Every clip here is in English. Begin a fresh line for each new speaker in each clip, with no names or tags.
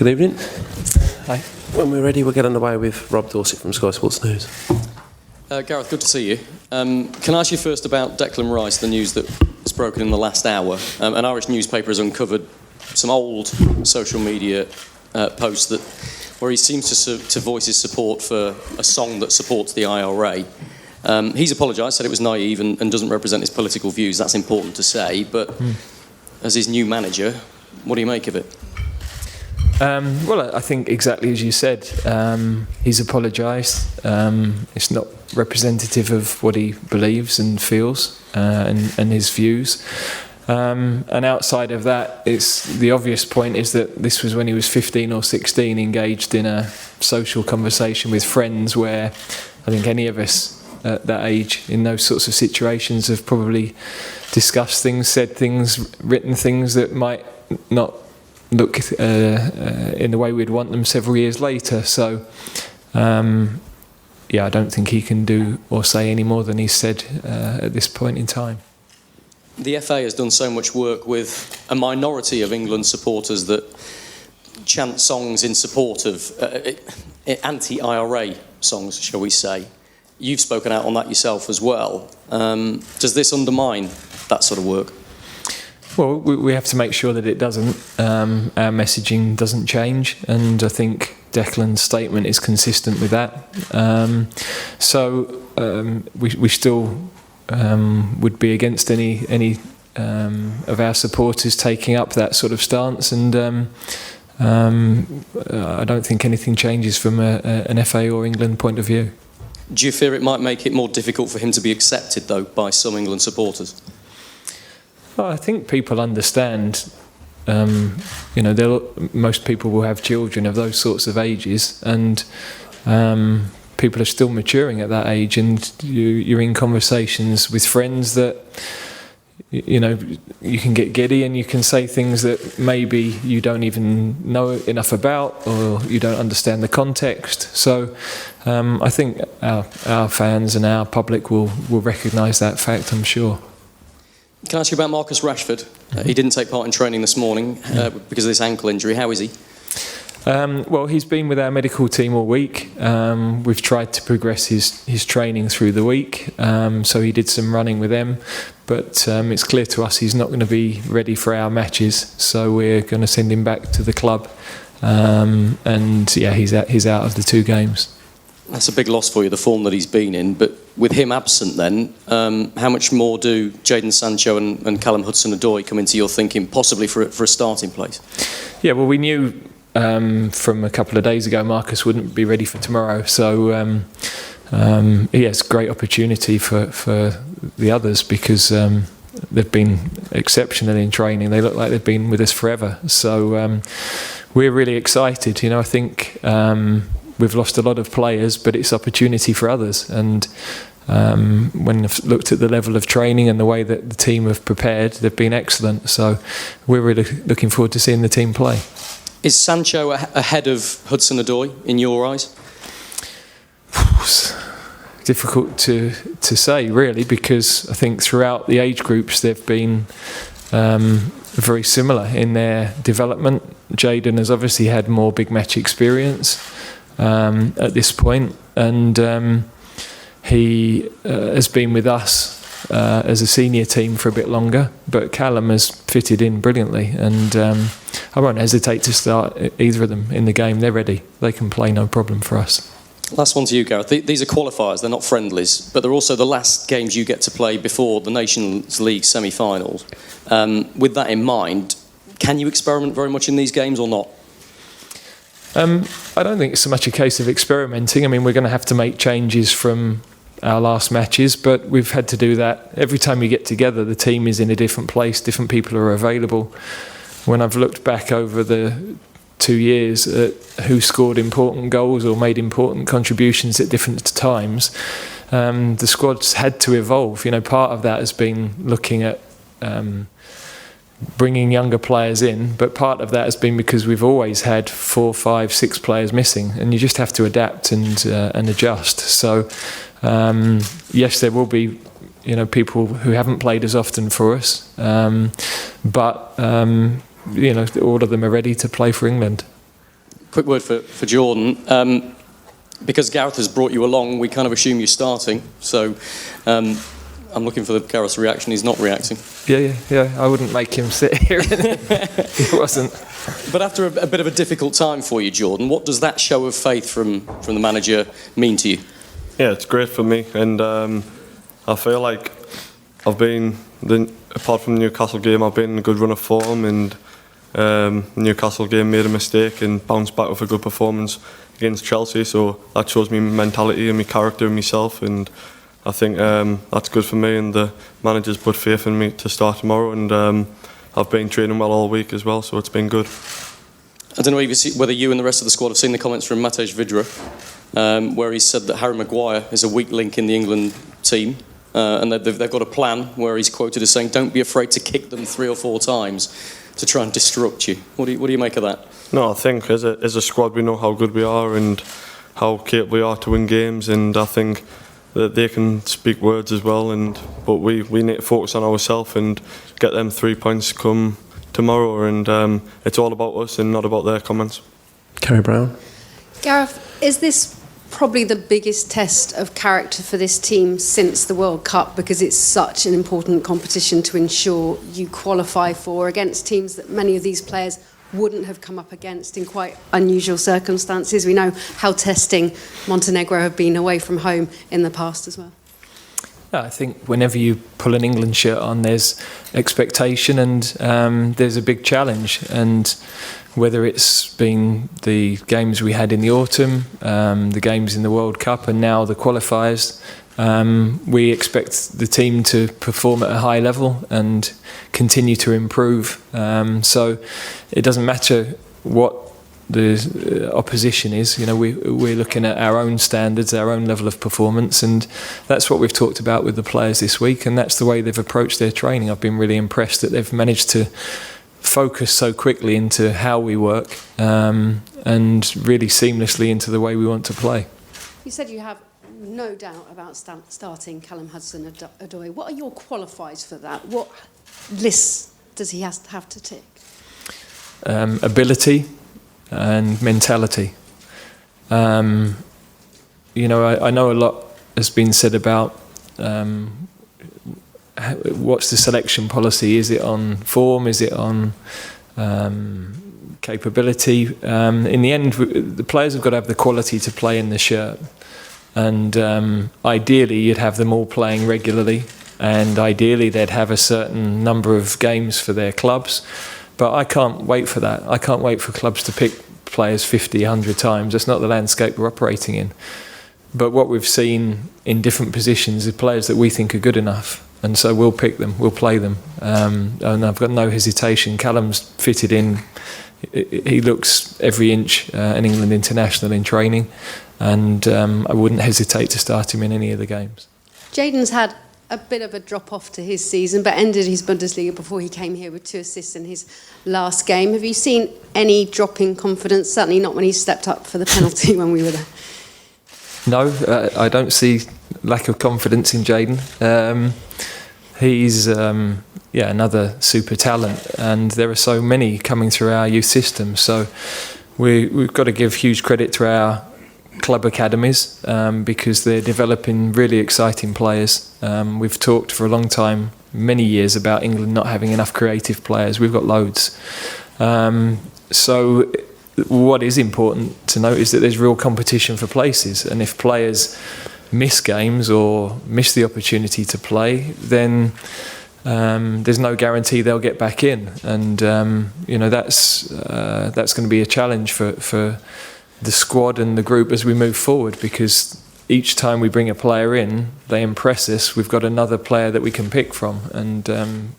Good evening.
Hi.
When we're ready, we'll get underway with Rob Dorset from Sky Sports News.
Gareth, good to see you. Can I ask you first about Declan Rice, the news that was broken in the last hour? An Irish newspaper has uncovered some old social media posts where he seems to voice his support for a song that supports the IRA. He's apologised, said it was naive and doesn't represent his political views. That's important to say, but as his new manager, what do you make of it?
Well, I think exactly as you said, he's apologised. It's not representative of what he believes and feels and his views. And outside of that, it's the obvious point is that this was when he was 15 or 16, engaged in a social conversation with friends where I think any of us at that age in those sorts of situations have probably discussed things, said things, written things that might not look in the way we'd want them several years later. So, I don't think he can do or say any more than he's said at this point in time.
The FA has done so much work with a minority of England supporters that chant songs in support of anti-IRA songs, shall we say. You've spoken out on that yourself as well. Does this undermine that sort of work?
Well, we have to make sure that it doesn't. Our messaging doesn't change, and I think Declan's statement is consistent with that. We still would be against any of our supporters taking up that sort of stance, and I don't think anything changes from an FA or England point of view.
Do you fear it might make it more difficult for him to be accepted, though, by some England supporters?
Well, I think people understand. Most people will have children of those sorts of ages, and people are still maturing at that age, and you're in conversations with friends that you can get giddy and you can say things that maybe you don't even know enough about or you don't understand the context. So I think our fans and our public will recognise that fact, I'm sure.
Can I ask you about Marcus Rashford? He didn't take part in training this morning because of this ankle injury. How is he?
Well, he's been with our medical team all week. We've tried to progress his training through the week, so he did some running with them. But it's clear to us he's not going to be ready for our matches, so we're going to send him back to the club. He's out of the 2 games.
That's a big loss for you, the form that he's been in. But with him absent then, how much more do Jadon Sancho and Callum Hudson-Odoi come into your thinking, possibly for a starting place? Yeah,
well, we knew from a couple of days ago Marcus wouldn't be ready for tomorrow. So he has great opportunity for the others because they've been exceptional in training. They look like they've been with us forever. So we're really excited. I think we've lost a lot of players, but it's opportunity for others. And when I've looked at the level of training and the way that the team have prepared, they've been excellent. So we're really looking forward to seeing the team play.
Is Sancho ahead of Hudson-Odoi in your eyes?
Difficult to say, really, because I think throughout the age groups they've been very similar in their development. Jadon has obviously had more big match experience at this point, and he has been with us as a senior team for a bit longer, but Callum has fitted in brilliantly, and I won't hesitate to start either of them in the game. They're ready. They can play, no problem for us.
Last one to you, Gareth. These are qualifiers, they're not friendlies, but they're also the last games you get to play before the Nations League semi-finals. With that in mind, can you experiment very much in these games or not?
I don't think it's so much a case of experimenting. I mean, we're going to have to make changes from our last matches, but we've had to do that. Every time you get together, the team is in a different place, different people are available. When I've looked back over the 2 years at who scored important goals or made important contributions at different times, the squad's had to evolve. Part of that has been looking at bringing younger players in, but part of that has been because we've always had 4, 5, 6 players missing, and you just have to adapt and adjust. So yes, there will be people who haven't played as often for us, but all of them are ready to play for England.
quick word for Jordan. Because Gareth has brought you along, we kind of assume you're starting. So I'm looking for Gareth's reaction. He's not reacting.
Yeah. I wouldn't make him sit here if he wasn't.
But after a bit of a difficult time for you, Jordan, what does that show of faith from the manager mean to you?
Yeah, it's great for me, and I feel like apart from the Newcastle game, I've been in a good run of form, and the Newcastle game made a mistake and bounced back with a good performance against Chelsea, so that shows me mentality and my character and myself, and I think that's good for me, and the manager's put faith in me to start tomorrow, and I've been training well all week as well, so it's been good.
I don't know whether you and the rest of the squad have seen the comments from Matej Vydra, where he said that Harry Maguire is a weak link in the England team, and they've got a plan where he's quoted as saying, "Don't be afraid to kick them 3 or 4 times to try and disrupt you." What do you make of that?
No, I think as a squad we know how good we are and how capable we are to win games, and I think that they can speak words as well, but we need to focus on ourselves and get them 3 points come tomorrow, and it's all about us and not about their comments.
Kerry Brown.
Gareth, is this probably the biggest test of character for this team since the World Cup, because it's such an important competition to ensure you qualify for, against teams that many of these players wouldn't have come up against in quite unusual circumstances? We know how testing Montenegro have been away from home in the past as well.
I think whenever you pull an England shirt on, there's expectation and there's a big challenge. And whether it's been the games we had in the autumn, the games in the World Cup, and now the qualifiers, we expect the team to perform at a high level and continue to improve. So it doesn't matter what the opposition is. You know, we're looking at our own standards, our own level of performance, and that's what we've talked about with the players this week, and that's the way they've approached their training. I've been really impressed that they've managed to focus so quickly into how we work and really seamlessly into the way we want to play.
You said you have no doubt about starting Callum Hudson-Odoi. What are your qualifiers for that? What lists does he have to tick?
Ability and mentality. You know, I know a lot has been said about what's the selection policy. Is it on form? Is it on capability? In the end, the players have got to have the quality to play in the shirt. And ideally, you'd have them all playing regularly. And ideally, they'd have a certain number of games for their clubs. But I can't wait for that. I can't wait for clubs to pick players 50, 100 times. That's not the landscape we're operating in. But what we've seen in different positions is players that we think are good enough. And so we'll pick them, we'll play them. And I've got no hesitation. Callum's fitted in. He looks every inch an England international in training. And I wouldn't hesitate to start him in any of the games.
Jadon's had a bit of a drop-off to his season, but ended his Bundesliga before he came here with 2 assists in his last game. Have you seen any drop in confidence? Certainly not when he stepped up for the penalty when we were there.
No, I don't see lack of confidence in Jadon. He's another super talent, and there are so many coming through our youth system. So we've got to give huge credit to our club academies because they're developing really exciting players. We've talked for a long time, many years, about England not having enough creative players. We've got loads. So what is important to note is that there's real competition for places, and if players miss games or miss the opportunity to play, then there's no guarantee they'll get back in, and that's going to be a challenge for the squad and the group as we move forward, because each time we bring a player in, they impress us. We've got another player that we can pick from, and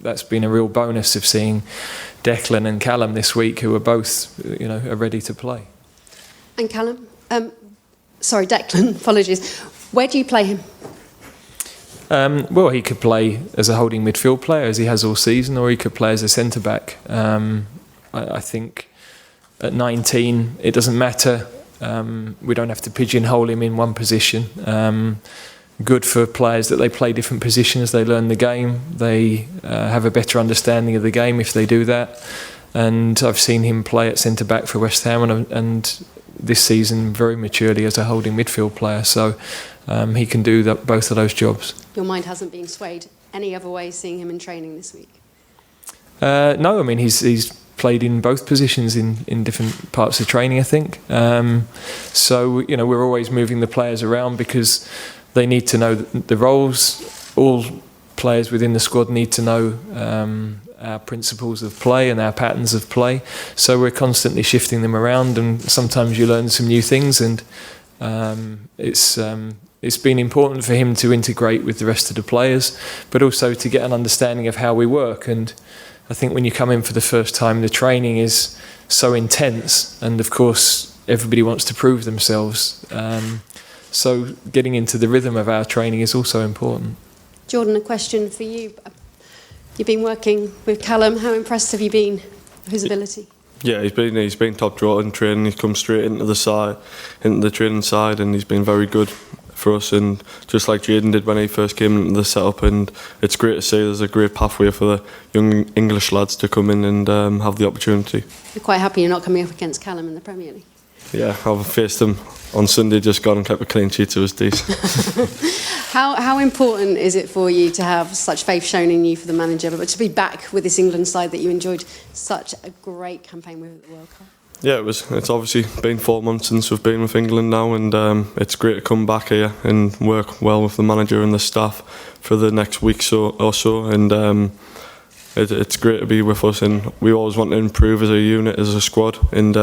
that's been a real bonus of seeing Declan and Callum this week, who are both, are ready to play.
And Callum, Declan, apologies. Where do you play him?
Well, he could play as a holding midfield player, as he has all season, or he could play as a centre back. I think at 19, it doesn't matter. We don't have to pigeonhole him in one position. Good for players that they play different positions, they learn the game, they have a better understanding of the game if they do that. and I've seen him play at centre back for West Ham, and this season very maturely as a holding midfield player. So he can do both of those jobs.
Your mind hasn't been swayed any other way seeing him in training this week?
No, I mean he's played in both positions in different parts of training, I think. So we're always moving the players around because they need to know the roles. All players within the squad need to know our principles of play and our patterns of play. So we're constantly shifting them around, and sometimes you learn some new things. And it's been important for him to integrate with the rest of the players, but also to get an understanding of how we work. And I think when you come in for the first time, the training is so intense, and of course everybody wants to prove themselves. So getting into the rhythm of our training is also important.
Jordan, a question for you. You've been working with Callum. How impressed have you been with his ability?
Yeah, he's been top draw in training. He's come straight into the training side, and he's been very good for us. And just like Jayden did when he first came into the setup, and it's great to see there's a great pathway for the young English lads to come in and have the opportunity.
You're quite happy you're not coming up against Callum in the Premier League?
Yeah, I've faced him on Sunday, just gone and kept a clean sheet, so it was decent.
How important is it for you to have such faith shown in you for the manager, but to be back with this England side that you enjoyed such a great campaign with at the World Cup?
Yeah, it's obviously been 4 months since we've been with England now, and it's great to come back here and work well with the manager and the staff for the next week or so. And it's great to be with us, and we always want to improve as a unit, as a squad, and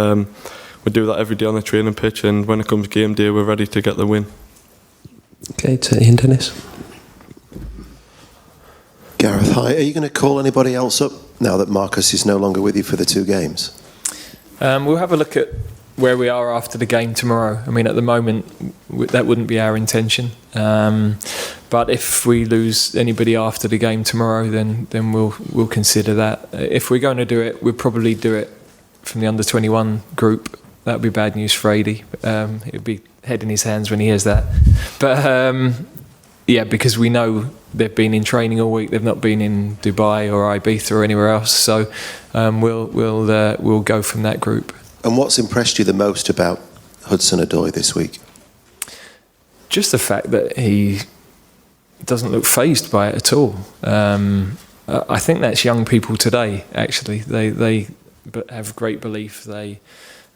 we do that every day on the training pitch, and when it comes game day, we're ready to get the win.
Okay, to Ian Dennis.
Gareth, hi. Are you going to call anybody else up now that Marcus is no longer with you for the 2 games?
We'll have a look at where we are after the game tomorrow. I mean, at the moment, that wouldn't be our intention. But if we lose anybody after the game tomorrow, then we'll consider that. If we're going to do it, we'll probably do it from the under-21 group. That would be bad news for Adi. He'll be head in his hands when he hears that. But yeah, because we know they've been in training all week. They've not been in Dubai or Ibiza or anywhere else. So we'll go from that group.
And what's impressed you the most about Hudson-Odoi this week?
Just the fact that he doesn't look fazed by it at all. I think that's young people today. Actually, they have great belief. They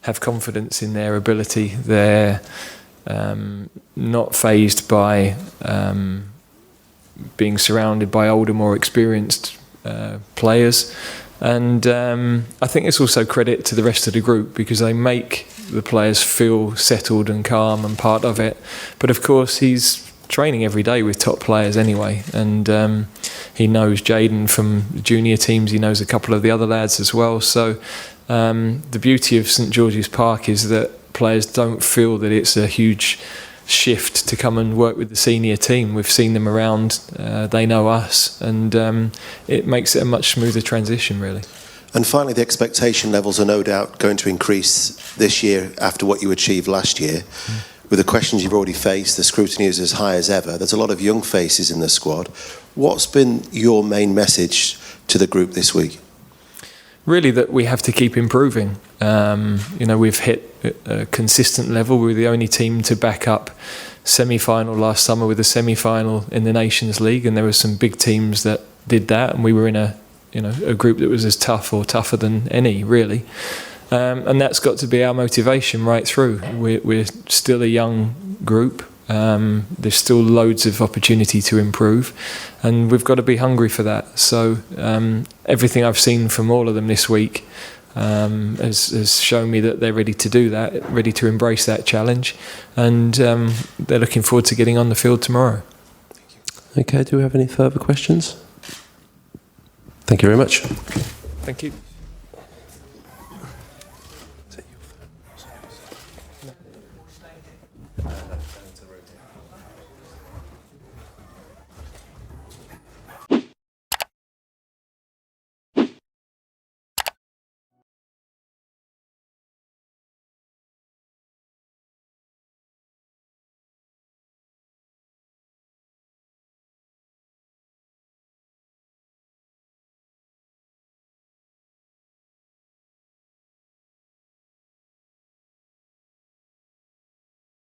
have confidence in their ability. They're not fazed by being surrounded by older, more experienced players. And I think it's also credit to the rest of the group, because they make the players feel settled and calm and part of it. But of course, he's training every day with top players anyway, and he knows Jayden from junior teams. He knows a couple of the other lads as well. So the beauty of St George's Park is that players don't feel that it's a huge shift to come and work with the senior team. We've seen them around, they know us, and it makes it a much smoother transition, really.
And finally, the expectation levels are no doubt going to increase this year after what you achieved last year. With the questions you've already faced, the scrutiny is as high as ever. There's a lot of young faces in the squad. What's been your main message to the group this week?
Really, that we have to keep improving. We've hit a consistent level. We were the only team to back up semi-final last summer with a semi-final in the Nations League, and there were some big teams that did that, and we were in a group that was as tough or tougher than any, really. And that's got to be our motivation right through. We're still a young group. There's still loads of opportunity to improve, and we've got to be hungry for that. So everything I've seen from all of them this week has shown me that they're ready to do that, ready to embrace that challenge, and they're looking forward to getting on the field tomorrow.
Okay, do we have any further questions? Thank you very much.
Thank you.